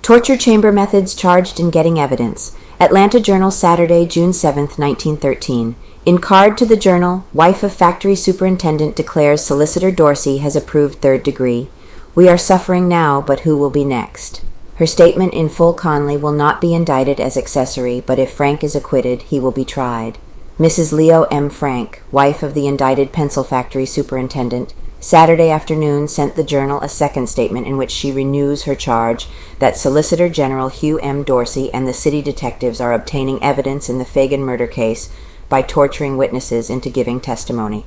Torture chamber methods charged in getting evidence. Atlanta Journal, Saturday, June 7, 1913. In card to the Journal, wife of factory superintendent declares Solicitor Dorsey has approved third degree. We are suffering now, but who will be next? Her statement in full. Conley will not be indicted as accessory, but if Frank is acquitted, he will be tried. Mrs. Leo M. Frank, wife of the indicted pencil factory superintendent, Saturday afternoon sent the Journal a second statement in which she renews her charge that Solicitor General Hugh M. Dorsey and the city detectives are obtaining evidence in the Phagan murder case by torturing witnesses into giving testimony.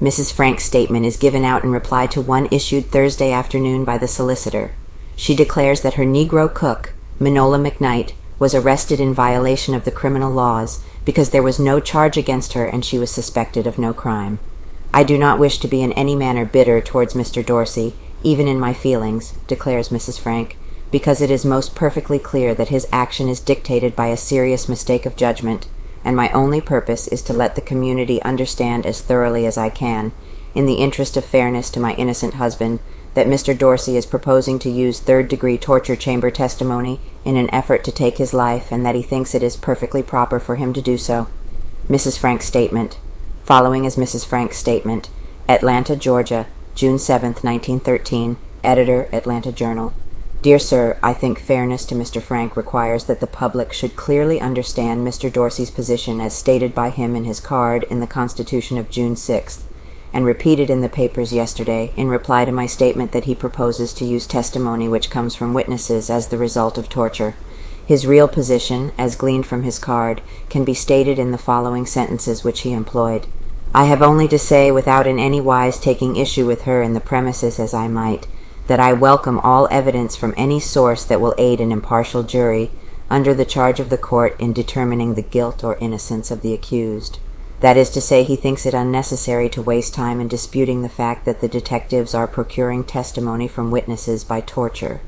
Mrs. Frank's statement is given out in reply to one issued Thursday afternoon by the solicitor. She declares that her negro cook, Minola McKnight, was arrested in violation of the criminal laws because there was no charge against her and she was suspected of no crime. I do not wish to be in any manner bitter towards Mr. Dorsey, even in my feelings, declares Mrs. Frank, because it is most perfectly clear that his action is dictated by a serious mistake of judgment, and my only purpose is to let the community understand as thoroughly as I can, in the interest of fairness to my innocent husband, that Mr. Dorsey is proposing to use third-degree torture chamber testimony in an effort to take his life, and that he thinks it is perfectly proper for him to do so. Mrs. Frank's statement. Following is Mrs. Frank's statement. Atlanta, Georgia, June 7, 1913. Editor, Atlanta Journal. Dear Sir, I think fairness to Mr. Frank requires that the public should clearly understand Mr. Dorsey's position as stated by him in his card in the Constitution of June 6th, and repeated in the papers yesterday in reply to my statement that he proposes to use testimony which comes from witnesses as the result of torture. His real position, as gleaned from his card, can be stated in the following sentences which he employed. I have only to say, without in any wise taking issue with her in the premises as I might, that I welcome all evidence from any source that will aid an impartial jury, under the charge of the court, in determining the guilt or innocence of the accused. That is to say, he thinks it unnecessary to waste time in disputing the fact that the detectives are procuring testimony from witnesses by torture.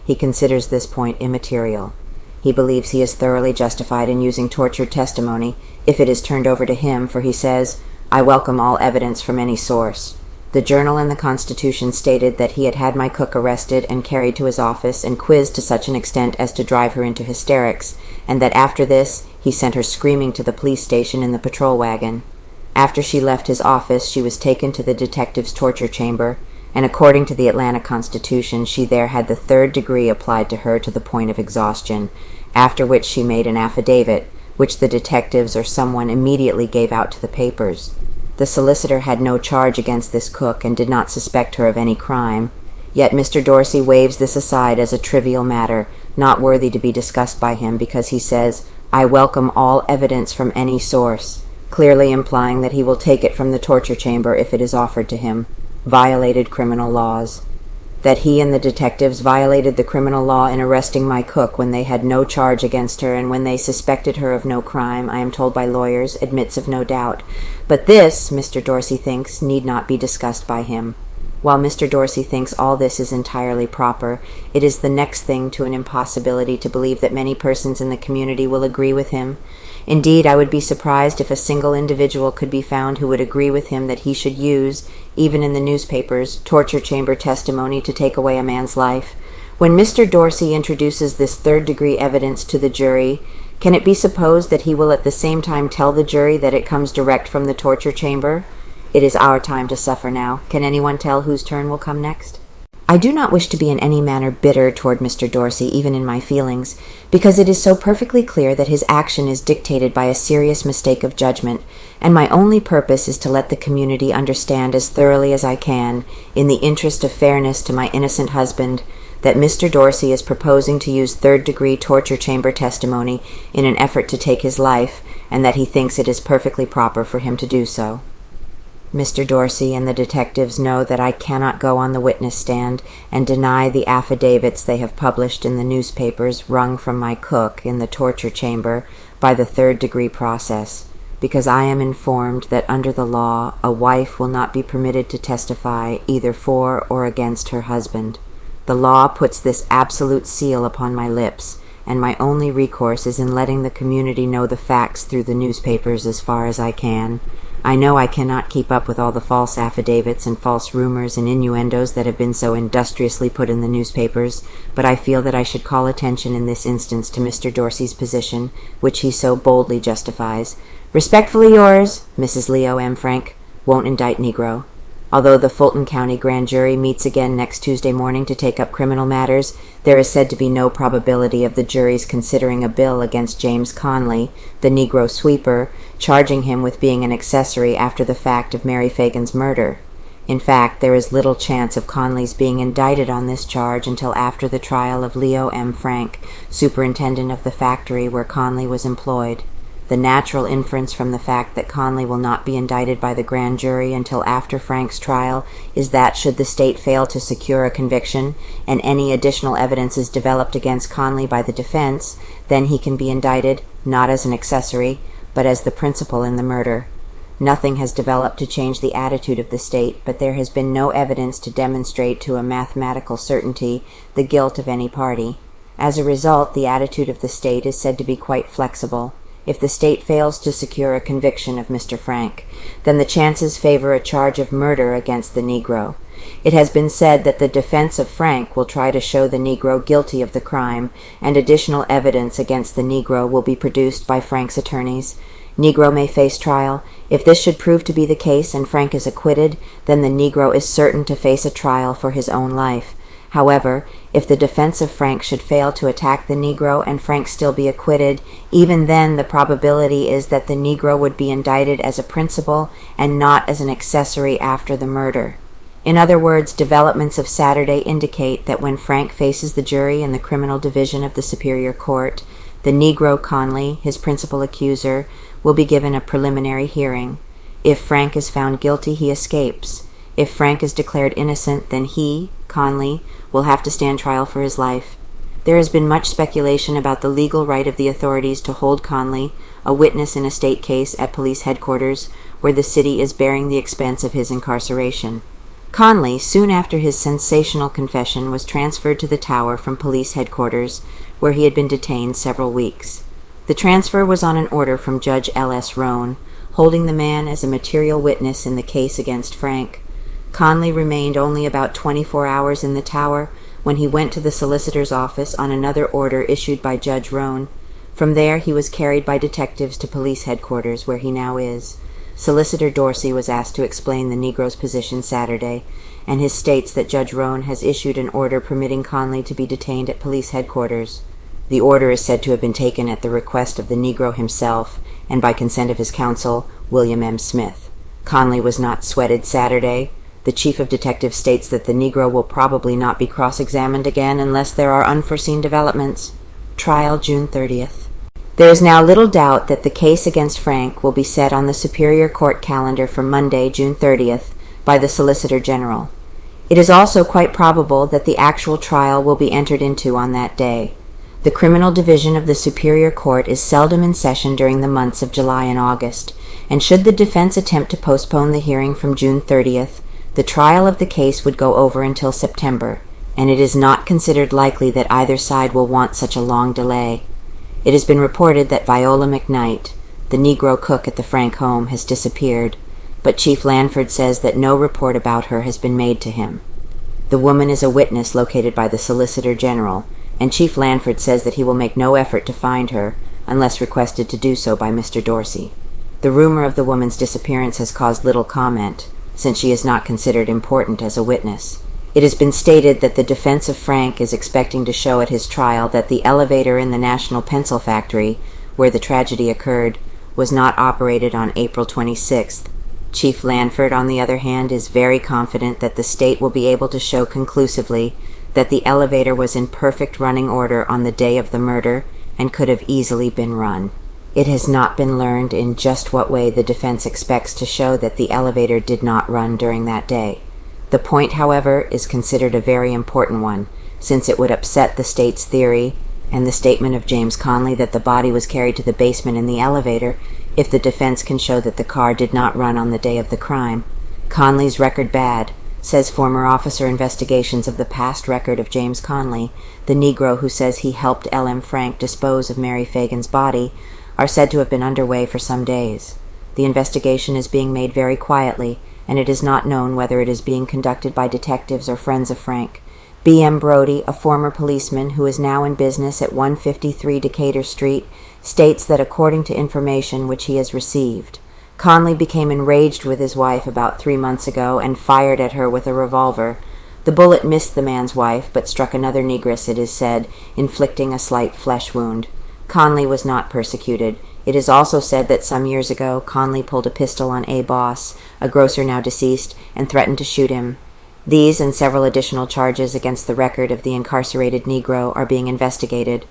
He considers this point immaterial. He believes he is thoroughly justified in using tortured testimony if it is turned over to him, for he says, I welcome all evidence from any source. The Journal and the Constitution stated that he had had my cook arrested and carried to his office and quizzed to such an extent as to drive her into hysterics, and that after this he sent her screaming to the police station in the patrol wagon. After she left his office, she was taken to the detective's torture chamber, and according to the Atlanta Constitution, she there had the third degree applied to her to the point of exhaustion, after which she made an affidavit, which the detectives or someone immediately gave out to the papers. The solicitor had no charge against this cook and did not suspect her of any crime. Yet Mr. Dorsey waves this aside as a trivial matter, not worthy to be discussed by him, because he says, I welcome all evidence from any source, clearly implying that he will take it from the torture chamber if it is offered to him. Violated criminal laws. That he and the detectives violated the criminal law in arresting my cook when they had no charge against her and when they suspected her of no crime, I am told by lawyers, admits of no doubt. But this, Mr. Dorsey thinks, need not be discussed by him. While Mr. Dorsey thinks all this is entirely proper, it is the next thing to an impossibility to believe that many persons in the community will agree with him. Indeed, I would be surprised if a single individual could be found who would agree with him that he should use, even in the newspapers, torture chamber testimony to take away a man's life. When Mr. Dorsey introduces this third-degree evidence to the jury, can it be supposed that he will at the same time tell the jury that it comes direct from the torture chamber? It is our time to suffer now. Can anyone tell whose turn will come next? I do not wish to be in any manner bitter toward Mr. Dorsey, even in my feelings, because it is so perfectly clear that his action is dictated by a serious mistake of judgment, and my only purpose is to let the community understand as thoroughly as I can, in the interest of fairness to my innocent husband, that Mr. Dorsey is proposing to use third-degree torture chamber testimony in an effort to take his life, and that he thinks it is perfectly proper for him to do so. Mr. Dorsey and the detectives know that I cannot go on the witness stand and deny the affidavits they have published in the newspapers wrung from my cook in the torture chamber by the third-degree process, because I am informed that under the law a wife will not be permitted to testify either for or against her husband. The law puts this absolute seal upon my lips, and my only recourse is in letting the community know the facts through the newspapers as far as I can. I know I cannot keep up with all the false affidavits and false rumors and innuendos that have been so industriously put in the newspapers, but I feel that I should call attention in this instance to Mr. Dorsey's position, which he so boldly justifies. Respectfully yours, Mrs. Leo M. Frank. Won't indict negro. Although the Fulton County Grand Jury meets again next Tuesday morning to take up criminal matters, there is said to be no probability of the jury's considering a bill against James Conley, the Negro sweeper, charging him with being an accessory after the fact of Mary Phagan's murder. In fact, there is little chance of Conley's being indicted on this charge until after the trial of Leo M. Frank, superintendent of the factory where Conley was employed. The natural inference from the fact that Conley will not be indicted by the grand jury until after Frank's trial is that should the state fail to secure a conviction and any additional evidence is developed against Conley by the defense, then he can be indicted, not as an accessory, but as the principal in the murder. Nothing has developed to change the attitude of the state, but there has been no evidence to demonstrate to a mathematical certainty the guilt of any party. As a result, the attitude of the state is said to be quite flexible. If the state fails to secure a conviction of Mr. Frank, then the chances favor a charge of murder against the Negro. It has been said that the defense of Frank will try to show the Negro guilty of the crime, and additional evidence against the Negro will be produced by Frank's attorneys. Negro may face trial. If this should prove to be the case and Frank is acquitted, then the Negro is certain to face a trial for his own life. However, if the defense of Frank should fail to attack the Negro and Frank still be acquitted, even then the probability is that the Negro would be indicted as a principal and not as an accessory after the murder. In other words, developments of Saturday indicate that when Frank faces the jury in the criminal division of the Superior Court, the Negro Conley, his principal accuser, will be given a preliminary hearing. If Frank is found guilty, he escapes. If Frank is declared innocent, then he, Conley, will have to stand trial for his life. There has been much speculation about the legal right of the authorities to hold Conley, a witness in a state case, at police headquarters, where the city is bearing the expense of his incarceration. Conley, soon after his sensational confession, was transferred to the Tower from police headquarters, where he had been detained several weeks. The transfer was on an order from Judge L.S. Roan, holding the man as a material witness in the case against Frank. Conley remained only about 24 hours in the Tower when he went to the solicitor's office on another order issued by Judge Roan. From there he was carried by detectives to police headquarters, where he now is. Solicitor Dorsey was asked to explain the Negro's position Saturday, and his states that Judge Roan has issued an order permitting Conley to be detained at police headquarters. The order is said to have been taken at the request of the Negro himself and by consent of his counsel, William M. Smith. Conley was not sweated Saturday. The chief of detectives states that the Negro will probably not be cross-examined again unless there are unforeseen developments. Trial June 30th. There is now little doubt that the case against Frank will be set on the Superior Court calendar for Monday, June 30th, by the Solicitor General. It is also quite probable that the actual trial will be entered into on that day. The Criminal Division of the Superior Court is seldom in session during the months of July and August, and should the defense attempt to postpone the hearing from June 30th, the trial of the case would go over until September, and it is not considered likely that either side will want such a long delay. It has been reported that Minola McKnight, the Negro cook at the Frank home, has disappeared, but Chief Lanford says that no report about her has been made to him. The woman is a witness located by the Solicitor General, and Chief Lanford says that he will make no effort to find her unless requested to do so by Mr. Dorsey. The rumor of the woman's disappearance has caused little comment, since she is not considered important as a witness. It has been stated that the defense of Frank is expecting to show at his trial that the elevator in the National Pencil Factory, where the tragedy occurred, was not operated on April 26th. Chief Lanford, on the other hand, is very confident that the state will be able to show conclusively that the elevator was in perfect running order on the day of the murder and could have easily been run. It has not been learned in just what way the defense expects to show that the elevator did not run during that day. The point, however, is considered a very important one, since it would upset the state's theory and the statement of James Conley that the body was carried to the basement in the elevator if the defense can show that the car did not run on the day of the crime. Conley's record bad, says former officer investigations of the past record of James Conley, the Negro who says he helped L.M. Frank dispose of Mary Phagan's body, are said to have been underway for some days. The investigation is being made very quietly, and it is not known whether it is being conducted by detectives or friends of Frank. B.M. Brody, a former policeman who is now in business at 153 Decatur Street, states that according to information which he has received, Conley became enraged with his wife about 3 months ago and fired at her with a revolver. The bullet missed the man's wife, but struck another negress, it is said, inflicting a slight flesh wound. Conley was not persecuted. It is also said that some years ago, Conley pulled a pistol on A. Boss, a grocer now deceased, and threatened to shoot him. These and several additional charges against the record of the incarcerated Negro are being investigated.